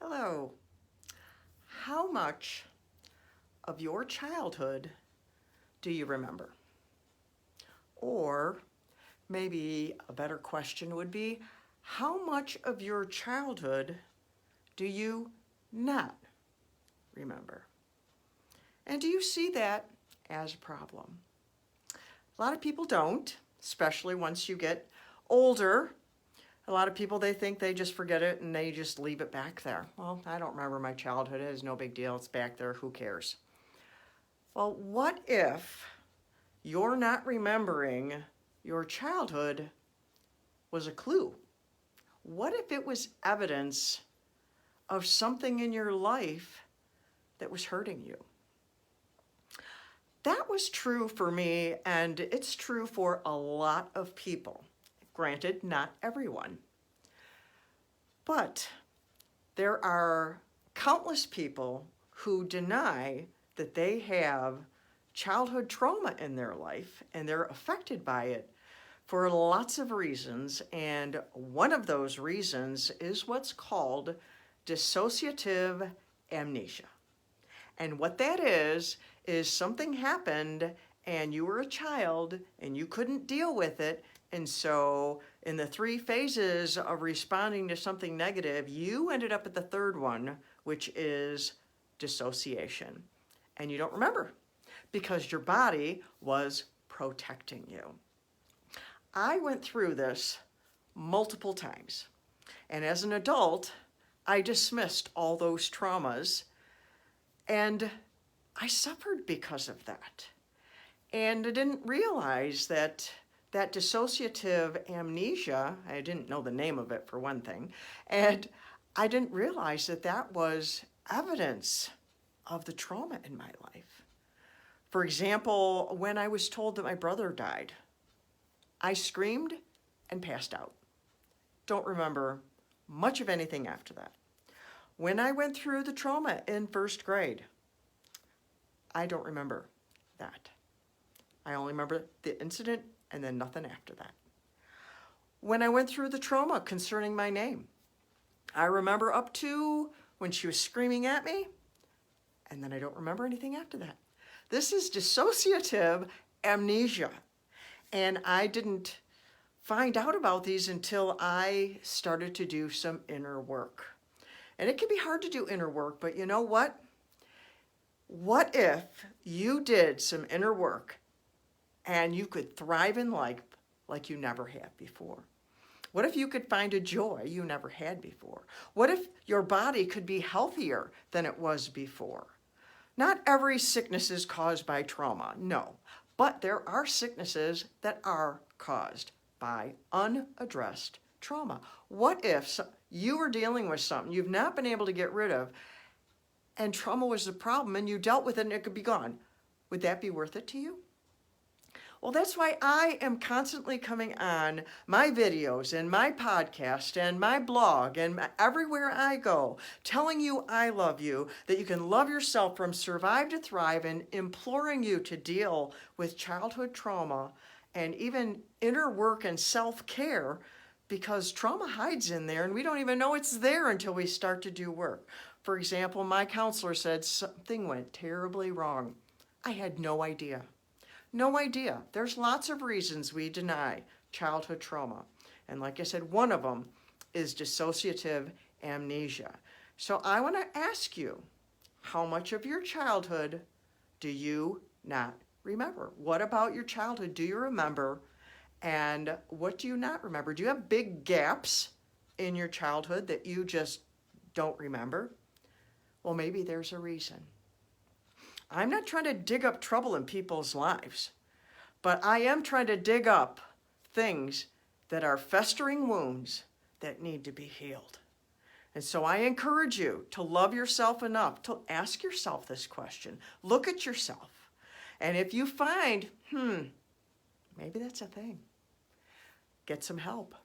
Hello. How much of your childhood do you remember? Or maybe a better question would be, how much of your childhood do you not remember? And do you see that as a problem? A lot of people don't, especially once you get older. A lot of people, they think they just forget it and they just leave it back there. Well, I don't remember my childhood. It is no big deal. It's back there. Who cares? Well, what if you're not remembering your childhood was a clue? What if it was evidence of something in your life that was hurting you? That was true for me, and it's true for a lot of people. Granted, not everyone. But there are countless people who deny that they have childhood trauma in their life and they're affected by it for lots of reasons. And one of those reasons is what's called dissociative amnesia. And what that is something happened and you were a child and you couldn't deal with it. And so in the 3 phases of responding to something negative, you ended up at the 3rd one, which is dissociation. And you don't remember because your body was protecting you. I went through this multiple times. And as an adult, I dismissed all those traumas and I suffered because of that. And I didn't realize that dissociative amnesia, I didn't know the name of it for one thing, and I didn't realize that was evidence of the trauma in my life. For example, when I was told that my brother died, I screamed and passed out. Don't remember much of anything after that. When I went through the trauma in 1st grade, I don't remember that. I only remember the incident and then nothing after that. When I went through the trauma concerning my name, I remember up to when she was screaming at me, and then I don't remember anything after that. This is dissociative amnesia, and I didn't find out about these until I started to do some inner work. And it can be hard to do inner work, but you know what? What if you did some inner work and you could thrive in life like you never had before? What if you could find a joy you never had before? What if your body could be healthier than it was before? Not every sickness is caused by trauma, no. But there are sicknesses that are caused by unaddressed trauma. What if you were dealing with something you've not been able to get rid of, and trauma was the problem, and you dealt with it and it could be gone? Would that be worth it to you? Well, that's why I am constantly coming on my videos and my podcast and my blog and everywhere I go, telling you I love you, that you can love yourself from survive to thrive, and imploring you to deal with childhood trauma and even inner work and self-care, because trauma hides in there and we don't even know it's there until we start to do work. For example, my counselor said something went terribly wrong. I had no idea. No idea. There's lots of reasons we deny childhood trauma. And like I said, one of them is dissociative amnesia. So I want to ask you, how much of your childhood do you not remember? What about your childhood do you remember? And what do you not remember? Do you have big gaps in your childhood that you just don't remember? Well, maybe there's a reason. I'm not trying to dig up trouble in people's lives, but I am trying to dig up things that are festering wounds that need to be healed. And so I encourage you to love yourself enough to ask yourself this question. Look at yourself. And if you find, maybe that's a thing, get some help.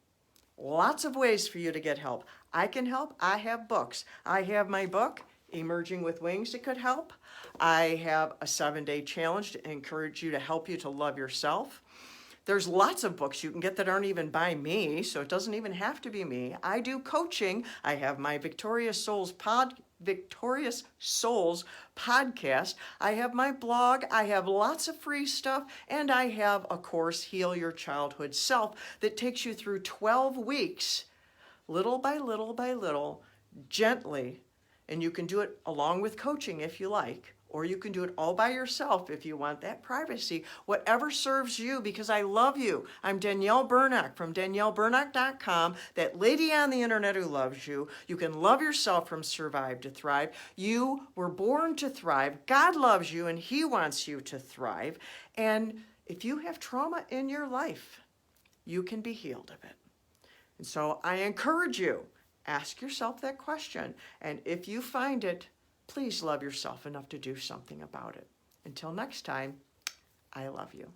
Lots of ways for you to get help. I can help. I have books. I have my book, Emerging with Wings, that could help. I have a 7-day challenge to encourage you to help you to love yourself. There's lots of books you can get that aren't even by me, so it doesn't even have to be me. I do coaching. I have my Victorious Souls podcast. I have my blog. I have lots of free stuff, and I have a course, Heal Your Childhood Self, that takes you through 12 weeks, little by little by little, gently, and you can do it along with coaching if you like. Or you can do it all by yourself if you want that privacy. Whatever serves you, because I love you. I'm Danielle Burnock from DanielleBurnock.com, that lady on the internet who loves you. You can love yourself from survive to thrive. You were born to thrive. God loves you and He wants you to thrive. And if you have trauma in your life, you can be healed of it. And so I encourage you, ask yourself that question. And if you find it, please love yourself enough to do something about it. Until next time, I love you.